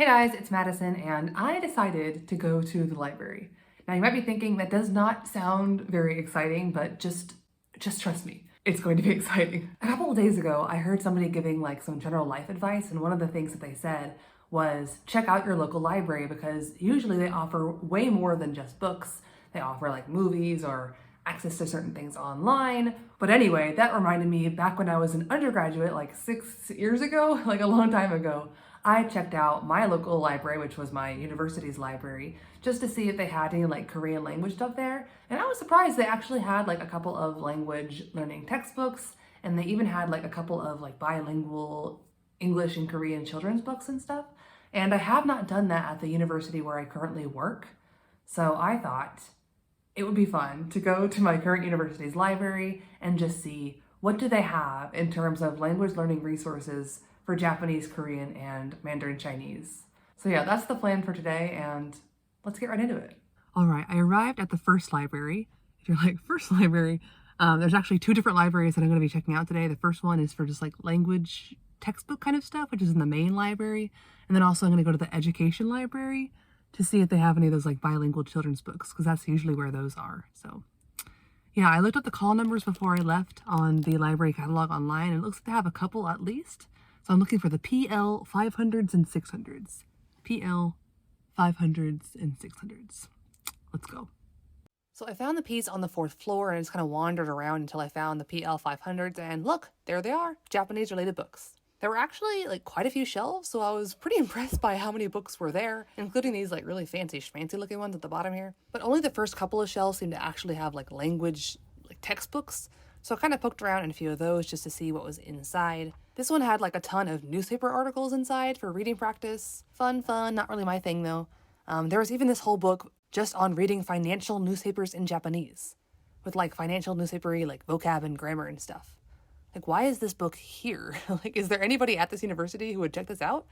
Hey guys, it's Madison, and I decided to go to the library. Now you might be thinking that does not sound very exciting, but just trust me, it's going to be exciting. A couple of days ago, I heard somebody giving like some general life advice, and one of the things that they said was check out your local library because usually they offer way more than just books. They offer like movies or access to certain things online. But anyway, that reminded me back when I was an undergraduate, like 6 years ago, like a long time ago, I checked out my local library, which was my university's library, just to see if they had any like Korean language stuff there. And I was surprised they actually had like a couple of language learning textbooks, and they even had like a couple of like bilingual English and Korean children's books and stuff. And I have not done that at the university where I currently work. So I thought it would be fun to go to my current university's library and just see what do they have in terms of language learning resources for Japanese, Korean, and Mandarin Chinese. So yeah, that's the plan for today, and let's get right into it. All right, I arrived at the first library. If you're like, first library, there's actually two different libraries that I'm going to be checking out today. The first one is for just like language textbook kind of stuff, which is in the main library. And then also I'm going to go to the education library to see if they have any of those like bilingual children's books, because that's usually where those are. So yeah, I looked up the call numbers before I left on the library catalog online, and it looks like they have a couple at least. So I'm looking for the PL 500s and 600s. PL 500s and 600s. Let's go. So I found the piece on the fourth floor and just kind of wandered around until I found the PL 500s, and look, there they are, Japanese related books. There were actually like quite a few shelves, so I was pretty impressed by how many books were there, including these like really fancy schmancy looking ones at the bottom here. But only the first couple of shelves seemed to actually have like language like textbooks. So I kind of poked around in a few of those just to see what was inside. This one had like a ton of newspaper articles inside for reading practice. Fun, not really my thing though. There was even this whole book just on reading financial newspapers in Japanese, with like financial newspapery like vocab and grammar and stuff. Like, why is this book here? Like, is there anybody at this university who would check this out?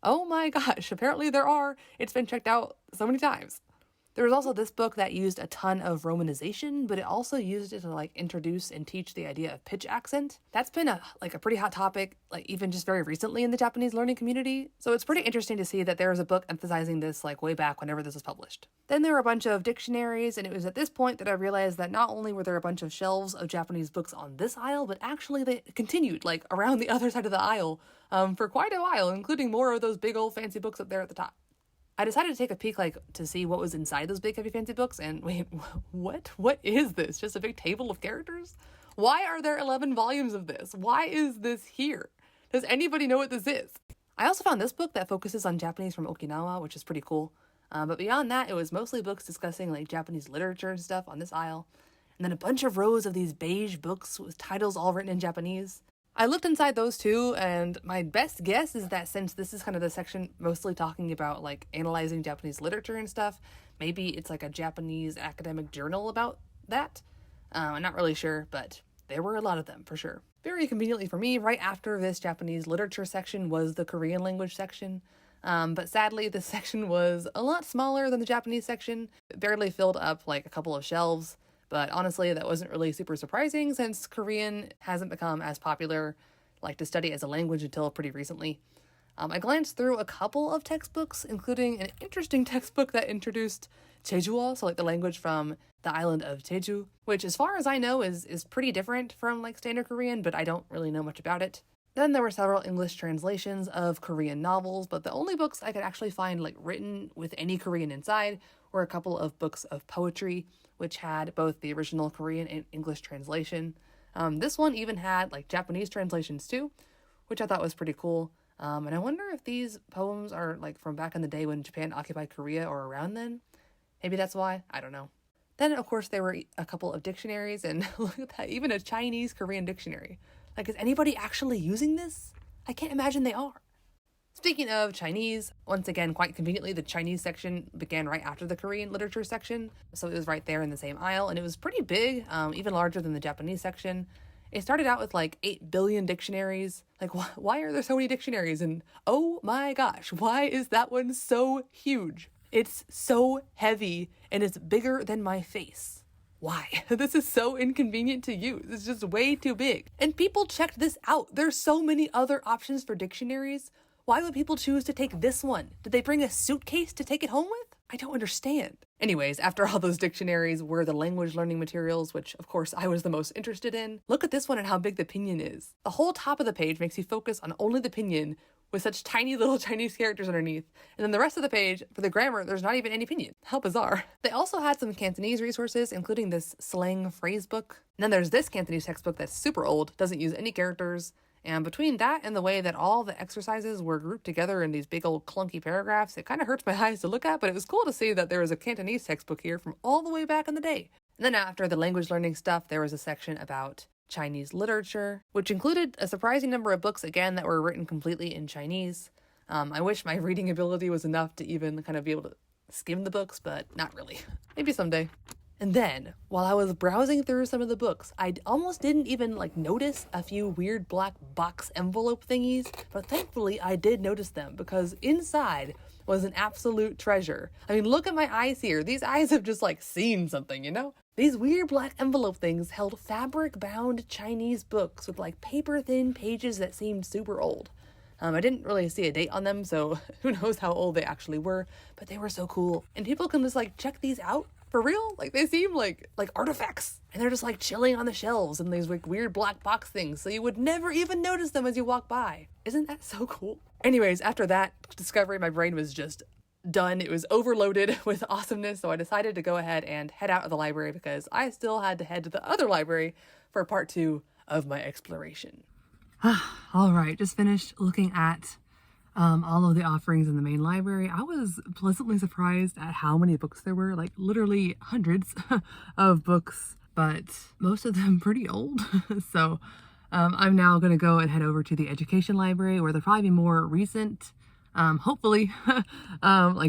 Oh my gosh, apparently there are. It's been checked out so many times. There was also this book that used a ton of romanization, but it also used it to like introduce and teach the idea of pitch accent. That's been a pretty hot topic, like even just very recently in the Japanese learning community. So it's pretty interesting to see that there was a book emphasizing this like way back whenever this was published. Then there were a bunch of dictionaries, and it was at this point that I realized that not only were there a bunch of shelves of Japanese books on this aisle, but actually they continued like around the other side of the aisle for quite a while, including more of those big old fancy books up there at the top. I decided to take a peek, like, to see what was inside those big, heavy, fancy books, and wait, what? What is this? Just a big table of characters? Why are there 11 volumes of this? Why is this here? Does anybody know what this is? I also found this book that focuses on Japanese from Okinawa, which is pretty cool. But beyond that, it was mostly books discussing, like, Japanese literature and stuff on this aisle. And then a bunch of rows of these beige books with titles all written in Japanese. I looked inside those too, and my best guess is that since this is kind of the section mostly talking about like analyzing Japanese literature and stuff, maybe it's like a Japanese academic journal about that. I'm not really sure, but there were a lot of them for sure. Very conveniently for me, right after this Japanese literature section was the Korean language section. But sadly, this section was a lot smaller than the Japanese section. It barely filled up like a couple of shelves. But honestly, that wasn't really super surprising since Korean hasn't become as popular like to study as a language until pretty recently. I glanced through a couple of textbooks, including an interesting textbook that introduced Jejuo, so like the language from the island of Jeju, which as far as I know is pretty different from like standard Korean, but I don't really know much about it. Then there were several English translations of Korean novels, but the only books I could actually find like written with any Korean inside were a couple of books of poetry, which had both the original Korean and English translation. This one even had like Japanese translations too, which I thought was pretty cool. And I wonder if these poems are like from back in the day when Japan occupied Korea or around then. Maybe that's why, I don't know. Then of course there were a couple of dictionaries, and look at that, even a Chinese Korean dictionary. Like, is anybody actually using this? I can't imagine they are. Speaking of Chinese, once again, quite conveniently, the Chinese section began right after the Korean literature section. So it was right there in the same aisle, and it was pretty big, even larger than the Japanese section. It started out with like 8 billion dictionaries. Like, why are there so many dictionaries? And oh my gosh, why is that one so huge? It's so heavy, and it's bigger than my face. Why? This is so inconvenient to use. It's just way too big. And people checked this out. There's so many other options for dictionaries. Why would people choose to take this one? Did they bring a suitcase to take it home with? I don't understand. Anyways, after all those dictionaries were the language learning materials, which of course I was the most interested in. Look at this one and how big the pinyin is. The whole top of the page makes you focus on only the pinyin with such tiny little Chinese characters underneath. And then the rest of the page, for the grammar, there's not even any pinyin. How bizarre. They also had some Cantonese resources, including this slang phrase book. And then there's this Cantonese textbook that's super old, doesn't use any characters. And between that and the way that all the exercises were grouped together in these big old clunky paragraphs, it kind of hurts my eyes to look at, but it was cool to see that there was a Cantonese textbook here from all the way back in the day. And then after the language learning stuff, there was a section about Chinese literature, which included a surprising number of books, again, that were written completely in Chinese. I wish my reading ability was enough to even kind of be able to skim the books, but not really. Maybe someday. And then, while I was browsing through some of the books, I almost didn't even notice a few weird black box envelope thingies, but thankfully I did notice them because inside was an absolute treasure. I mean, look at my eyes here. These eyes have just seen something, you know? These weird black envelope things held fabric-bound Chinese books with paper-thin pages that seemed super old. I didn't really see a date on them, so who knows how old they actually were, but they were so cool. And people can just check these out for real. They seem like artifacts, and they're just chilling on the shelves in these weird black box things, so you would never even notice them as you walk by. Isn't that so cool? Anyways, after that discovery, my brain was just done. It was overloaded with awesomeness, so I decided to go ahead and head out of the library because I still had to head to the other library for part 2 of my exploration. All right, just finished looking at all of the offerings in the main library. I was pleasantly surprised at how many books there were, literally hundreds of books, but most of them pretty old. So I'm now going to go and head over to the education library where there'll probably be more recent, hopefully,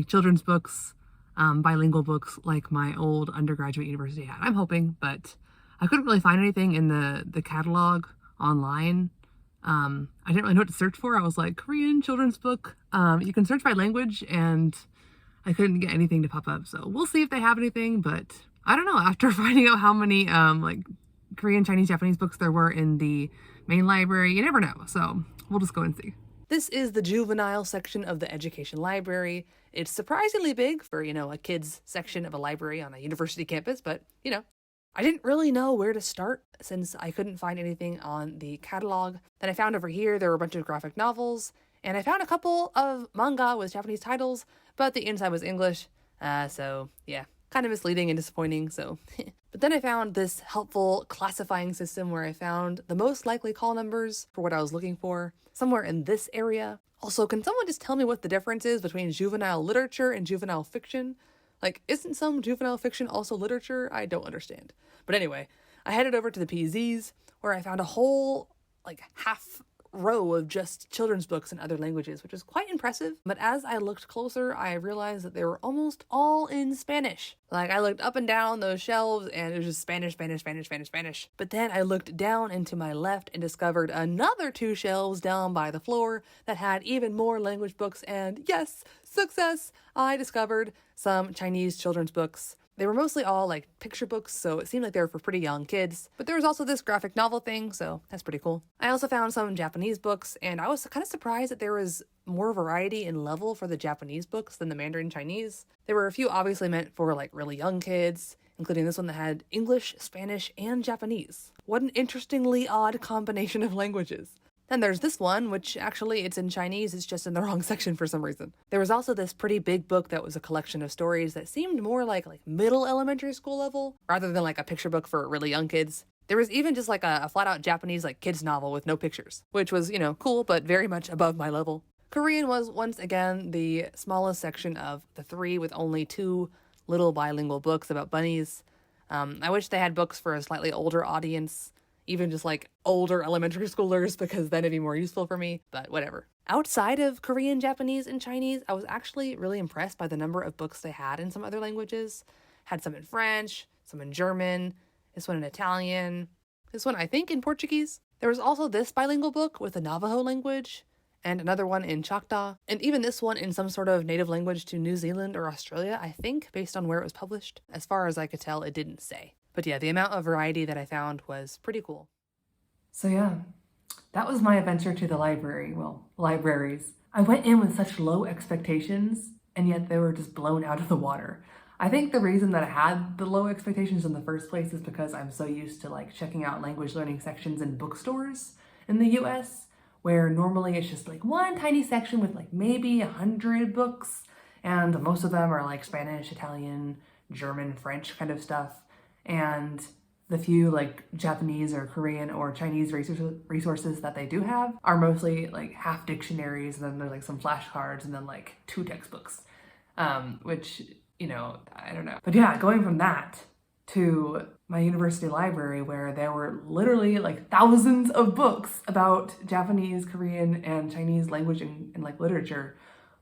children's books, bilingual books like my old undergraduate university had. I'm hoping, but I couldn't really find anything in the catalog online. I didn't really know what to search for. I was Korean children's book. You can search by language, and I couldn't get anything to pop up. So we'll see if they have anything, but I don't know. After finding out how many Korean, Chinese, Japanese books there were in the main library, you never know. So we'll just go and see. This is the juvenile section of the education library. It's surprisingly big for, a kids section of a library on a university campus, but, I didn't really know where to start since I couldn't find anything on the catalog. Then I found over here there were a bunch of graphic novels, and I found a couple of manga with Japanese titles, but the inside was English, so yeah, kind of misleading and disappointing, so. But then I found this helpful classifying system where I found the most likely call numbers for what I was looking for, somewhere in this area. Also, can someone just tell me what the difference is between juvenile literature and juvenile fiction? Isn't some juvenile fiction also literature? I don't understand. But anyway, I headed over to the PZs where I found a whole, half row of just children's books in other languages, which was quite impressive. But as I looked closer, I realized that they were almost all in Spanish. I looked up and down those shelves and it was just Spanish, Spanish, Spanish, Spanish, Spanish. But then I looked down and to my left and discovered another 2 shelves down by the floor that had even more language books. And yes, success! I discovered some Chinese children's books. They were mostly all picture books, so it seemed like they were for pretty young kids. But there was also this graphic novel thing, so that's pretty cool. I also found some Japanese books, and I was kind of surprised that there was more variety in level for the Japanese books than the Mandarin Chinese. There were a few obviously meant for really young kids, including this one that had English, Spanish, and Japanese. What an interestingly odd combination of languages. Then there's this one, which actually it's in Chinese, it's just in the wrong section for some reason. There was also this pretty big book that was a collection of stories that seemed more like middle elementary school level, rather than a picture book for really young kids. There was even just a flat out Japanese kids novel with no pictures, which was, cool, but very much above my level. Korean was once again the smallest section of the 3 with only 2 little bilingual books about bunnies. I wish they had books for a slightly older audience, even just older elementary schoolers, because then it'd be more useful for me, but whatever. Outside of Korean, Japanese, and Chinese, I was actually really impressed by the number of books they had in some other languages. Had some in French, some in German, this one in Italian, this one I think in Portuguese. There was also this bilingual book with the Navajo language, and another one in Choctaw, and even this one in some sort of native language to New Zealand or Australia, I think, based on where it was published. As far as I could tell, it didn't say. But yeah, the amount of variety that I found was pretty cool. So yeah, that was my adventure to the library. Well, libraries. I went in with such low expectations, and yet they were just blown out of the water. I think the reason that I had the low expectations in the first place is because I'm so used to like checking out language learning sections in bookstores in the US, where normally it's just like one tiny section with like maybe 100 books, and most of them are like Spanish, Italian, German, French kind of stuff. And the few like Japanese or Korean or Chinese resources that they do have are mostly like half dictionaries, and then there's like some flashcards, and then like 2 textbooks, which, you know, I don't know. But yeah, going from that to my university library where there were literally like thousands of books about Japanese, Korean, and Chinese language and like literature,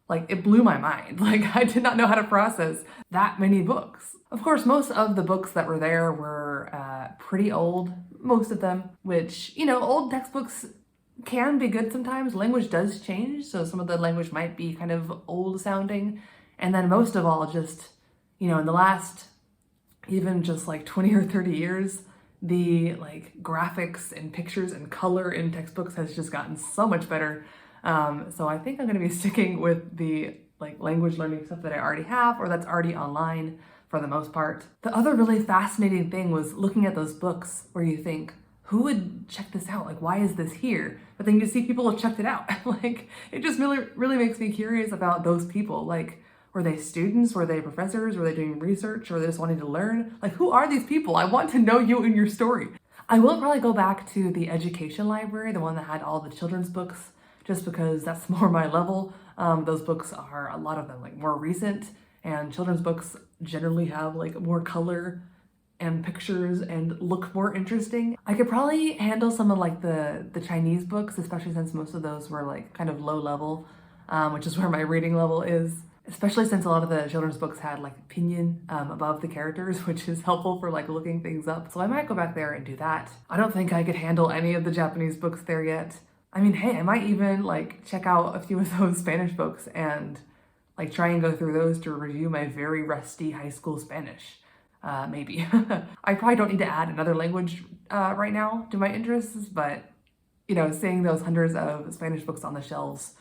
like it blew my mind. Like I did not know how to process that many books. Of course, most of the books that were there were pretty old, most of them, which, you know, old textbooks can be good sometimes. Language does change, so some of the language might be kind of old sounding. And then most of all, just, you know, in the last even just like 20 or 30 years, the like graphics and pictures and color in textbooks has just gotten so much better. So I think I'm going to be sticking with the like language learning stuff that I already have or that's already online for the most part. The other really fascinating thing was looking at those books where you think, who would check this out? Like, why is this here? But then you see people have checked it out. Like, it just really makes me curious about those people. Like, were they students? Were they professors? Were they doing research? Or were they just wanting to learn? Like, who are these people? I want to know you and your story. I will probably go back to the education library, the one that had all the children's books, just because that's more my level. Those books are, a lot of them, like more recent, and children's books generally have like more color and pictures and look more interesting. I could probably handle some of like the Chinese books, especially since most of those were like kind of low level, which is where my reading level is. Especially since a lot of the children's books had like pinyin above the characters, which is helpful for like looking things up. So I might go back there and do that. I don't think I could handle any of the Japanese books there yet. I mean, hey, I might even like check out a few of those Spanish books and like try and go through those to review my very rusty high school Spanish. Maybe. I probably don't need to add another language right now to my interests, but you know, seeing those hundreds of Spanish books on the shelves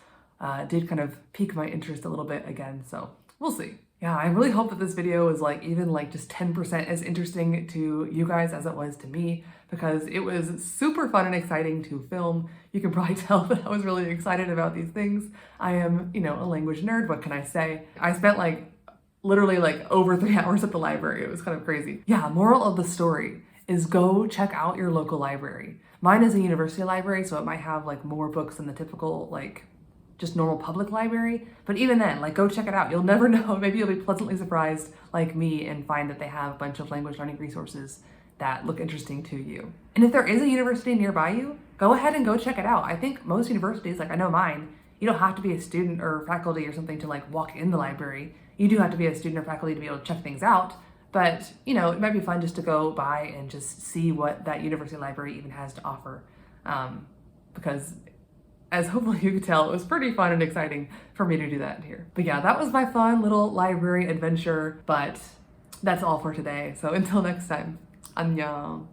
did kind of pique my interest a little bit again, so we'll see. Yeah, I really hope that this video is like even like just 10% as interesting to you guys as it was to me, because it was super fun and exciting to film. You can probably tell that I was really excited about these things. I am, you know, a language nerd, what can I say? I spent like literally like over 3 hours at the library. It was kind of crazy. Yeah, moral of the story is go check out your local library. Mine is a university library, so it might have like more books than the typical like just normal public library. But even then, like go check it out. You'll never know. Maybe you'll be pleasantly surprised like me and find that they have a bunch of language learning resources that look interesting to you. And if there is a university nearby you, go ahead and go check it out. I think most universities, like I know mine, you don't have to be a student or faculty or something to like walk in the library. You do have to be a student or faculty to be able to check things out. But, you know, it might be fun just to go by and just see what that university library even has to offer. Because as hopefully you could tell, it was pretty fun and exciting for me to do that here. But yeah, that was my fun little library adventure, but that's all for today. So until next time, annyeong.